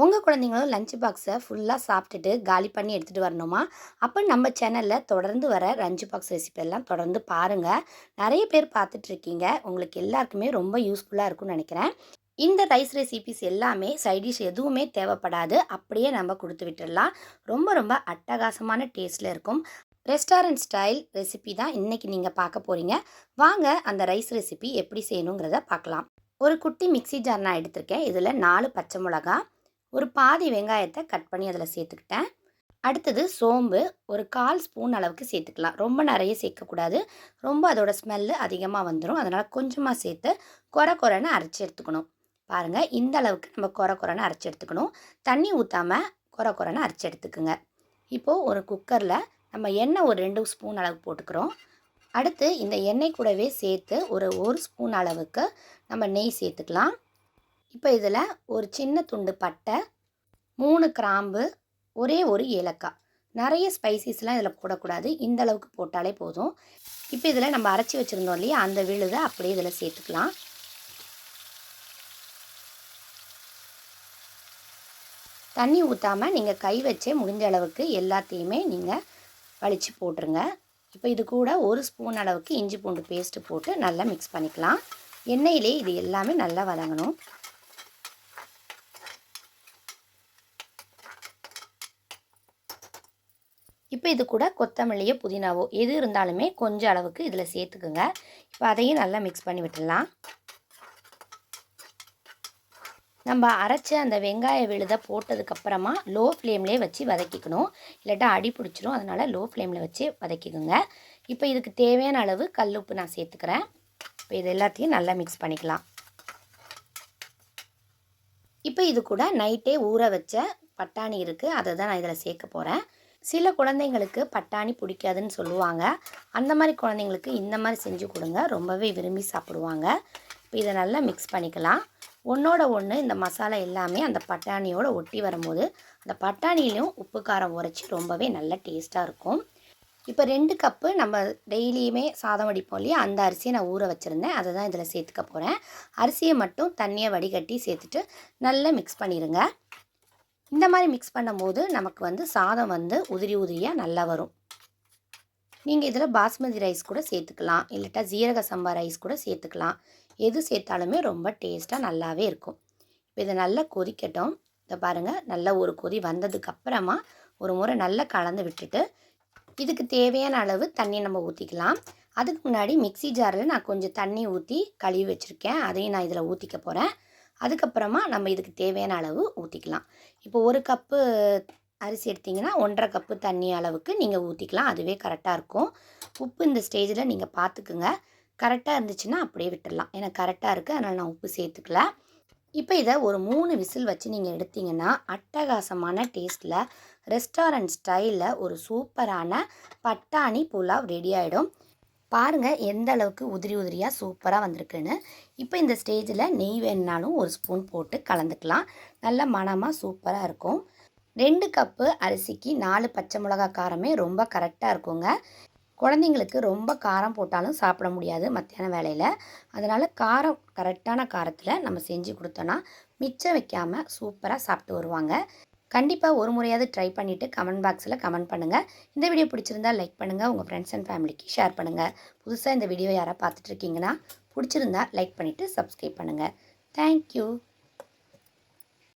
உங்கள் குழந்தைங்களும் லஞ்ச் பாக்ஸை ஃபுல்லாக சாப்பிட்டுட்டு காலி பண்ணி எடுத்துகிட்டு வரணுமா? அப்போ நம்ம சேனலில் தொடர்ந்து வர லஞ்ச் பாக்ஸ் ரெசிபி எல்லாம் தொடர்ந்து பாருங்கள். நிறைய பேர் பார்த்துட்ருக்கீங்க. உங்களுக்கு எல்லாருக்குமே ரொம்ப யூஸ்ஃபுல்லாக இருக்கும்னு நினைக்கிறேன். இந்த ரைஸ் ரெசிபிஸ் எல்லாமே சைடிஷ் எதுவுமே தேவைப்படாது. அப்படியே நம்ம கொடுத்து விட்டுடலாம். ரொம்ப ரொம்ப அட்டகாசமான டேஸ்ட்டில் இருக்கும். ரெஸ்டாரண்ட் ஸ்டைல் ரெசிபி தான் இன்றைக்கி நீங்கள் பார்க்க போகிறீங்க. வாங்க அந்த ரைஸ் ரெசிபி எப்படி செய்யணுங்கிறத பார்க்கலாம். ஒரு குட்டி மிக்ஸி ஜார் நான் எடுத்திருக்கேன். இதில் 4 பச்சை மிளகா, ஒரு பாதி வெங்காயத்தை கட் பண்ணி அதில் சேர்த்துக்கிட்டேன். அடுத்தது சோம்பு ஒரு 1/4 ஸ்பூன் அளவுக்கு சேர்த்துக்கலாம். ரொம்ப நிறைய சேர்க்கக்கூடாது. ரொம்ப அதோட ஸ்மெல்லு அதிகமாக வந்துடும். அதனால் கொஞ்சமாக சேர்த்து கொர கொரன்னு அரைச்சி எடுத்துக்கணும். பாருங்கள், இந்த அளவுக்கு நம்ம கொர கொரன்னு அரைச்சி எடுத்துக்கணும். தண்ணி ஊற்றாமல் கொர கொரன்னு அரைச்சி எடுத்துக்குங்க. இப்போது ஒரு குக்கரில் நம்ம எண்ணெய் ஒரு 2 ஸ்பூன் அளவுக்கு போட்டுக்கிறோம். அடுத்து இந்த எண்ணெய் கூடவே சேர்த்து ஒரு ஸ்பூன் அளவுக்கு நம்ம நெய் சேர்த்துக்கலாம். இப்போ இதில் ஒரு சின்ன துண்டு பட்டை, 3 கிராம்பு, ஒரே ஒரு ஏலக்காய். நிறைய ஸ்பைசிஸ்லாம் இதில் போடக்கூடாது. இந்த அளவுக்கு போட்டாலே போதும். இப்போ இதில் நம்ம அரைச்சி வச்சுருந்தோம் இல்லையா, அந்த விழுதை அப்படியே இதில் சேர்த்துக்கலாம். தண்ணி ஊற்றாமல் நீங்கள் கை வச்சே முடிஞ்ச அளவுக்கு எல்லாத்தையுமே நீங்கள் வலிச்சு போட்டுருங்க. இப்போ இது கூட 1 ஸ்பூன் அளவுக்கு இஞ்சி பூண்டு பேஸ்ட்டு போட்டு நல்லா மிக்ஸ் பண்ணிக்கலாம். எண்ணெயிலே இது எல்லாமே நல்லா வதங்கணும். இப்போ இது கூட கொத்தமல்லியோ புதினாவோ எது இருந்தாலுமே கொஞ்சம் அளவுக்கு இதில் சேர்த்துக்குங்க. இப்போ அதையும் நல்லா மிக்ஸ் பண்ணி விட்டுடலாம். நம்ம அரைச்ச அந்த வெங்காய விழுதை போட்டதுக்கப்புறமா லோ ஃப்ளேம்லேயே வச்சு வதக்கிக்கணும். இல்லாட்டா அடி பிடிச்சிரும். அதனால் லோ ஃப்ளேமில் வச்சு வதக்கிக்கோங்க. இப்போ இதுக்கு தேவையான அளவு கல்லுப்பு நான் சேர்த்துக்கிறேன். இப்போ இது எல்லாத்தையும் நல்லா மிக்ஸ் பண்ணிக்கலாம். இப்போ இது கூட நைட்டே ஊற வச்ச பட்டாணி இருக்குது. அதை தான் நான் இதில் சேர்க்க போகிறேன். சில குழந்தைங்களுக்கு பட்டாணி பிடிக்காதுன்னு சொல்லுவாங்க. அந்த மாதிரி குழந்தைங்களுக்கு இந்த மாதிரி செஞ்சு கொடுங்க. ரொம்பவே விரும்பி சாப்பிடுவாங்க. இப்போ இதை நல்லா மிக்ஸ் பண்ணிக்கலாம். ஒன்றோட ஒன்று இந்த மசாலா எல்லாமே அந்த பட்டாணியோடு ஒட்டி வரும்போது அந்த பட்டாணிலையும் உப்பு காரம் உரைச்சி ரொம்பவே நல்ல டேஸ்ட்டாக இருக்கும். இப்போ 2 கப்பு நம்ம டெய்லியுமே சாதம் வடிப்போம் இல்லையா, அந்த அரிசியை நான் ஊற வச்சுருந்தேன். அதை தான் இதில் சேர்த்துக்க போகிறேன். அரிசியை மட்டும் தண்ணியை வடிகட்டி சேர்த்துட்டு நல்லா மிக்ஸ் பண்ணிடுங்க. இந்த மாதிரி மிக்ஸ் பண்ணும்போது நமக்கு சாதம் உதிரி உதிரியாக நல்லா வரும். நீங்கள் இதில் பாஸ்மதி ரைஸ் கூட சேர்த்துக்கலாம். இல்லட்டா ஜீரக சம்பா ரைஸ் கூட சேர்த்துக்கலாம். எது சேர்த்தாலுமே ரொம்ப டேஸ்ட்டாக நல்லாவே இருக்கும். இப்போ இதை நல்லா கொதிக்கட்டும். இதை பாருங்கள், நல்லா ஒரு கொதி வந்ததுக்கப்புறமா ஒரு முறை நல்லா கலந்து விட்டுட்டு இதுக்கு தேவையான அளவு தண்ணி நம்ம ஊற்றிக்கலாம். அதுக்கு முன்னாடி மிக்ஸி ஜாரில் நான் கொஞ்சம் தண்ணி ஊற்றி கழுவி வச்சுருக்கேன். அதையும் நான் இதில் ஊற்றிக்க போகிறேன். அதுக்கப்புறமா நம்ம இதுக்கு தேவையான அளவு ஊற்றிக்கலாம். இப்போ 1 கப்பு அரிசி எடுத்திங்கன்னா 1.5 கப்பு தண்ணி அளவுக்கு நீங்கள் ஊற்றிக்கலாம். அதுவே கரெக்டாக இருக்கும். உப்பு இந்த ஸ்டேஜில் நீங்கள் பார்த்துக்குங்க. கரெக்டாக இருந்துச்சுன்னா அப்படியே விட்டுடலாம். எனக்கு கரெக்டாக இருக்குது, அதனால் நான் உப்பு சேர்த்துக்கல. இப்போ இதை ஒரு 3 விசில் வச்சு நீங்கள் எடுத்திங்கன்னா அட்டகாசமான டேஸ்ட்டில் ரெஸ்டாரண்ட் ஸ்டைலில் ஒரு சூப்பரான பட்டாணி புலாவ் ரெடி ஆகிடும். பாருங்கள் எந்த அளவுக்கு உதிரி உதிரியாக சூப்பராக வந்திருக்குன்னு. இப்போ இந்த ஸ்டேஜில் நெய் வேணுனாலும் 1 ஸ்பூன் போட்டு கலந்துக்கலாம். நல்ல மணமாக சூப்பராக இருக்கும். 2 கப்பு அரிசிக்கு 4 பச்சை மிளகா காரமே ரொம்ப கரெக்டாக இருக்குங்க. குழந்தைங்களுக்கு ரொம்ப காரம் போட்டாலும் சாப்பிட முடியாது மத்தியான வேலையில். அதனால் கரெக்டான காரத்தில் நம்ம செஞ்சு கொடுத்தோன்னா மிச்சம் வைக்காமல் சூப்பராக சாப்பிட்டு வருவாங்க. கண்டிப்பாக ஒரு முறையாவது ட்ரை பண்ணிவிட்டு கமெண்ட் பாக்ஸில் கமெண்ட் பண்ணுங்கள். இந்த வீடியோ பிடிச்சிருந்தால் லைக் பண்ணுங்கள். உங்கள் ஃப்ரெண்ட்ஸ் அண்ட் ஃபேமிலிக்கு ஷேர் பண்ணுங்கள். புதுசாக இந்த வீடியோ யாராவது பார்த்துட்ருக்கீங்கன்னா பிடிச்சிருந்தா லைக் பண்ணிவிட்டு சப்ஸ்கிரைப் பண்ணுங்கள். தேங்க்யூ.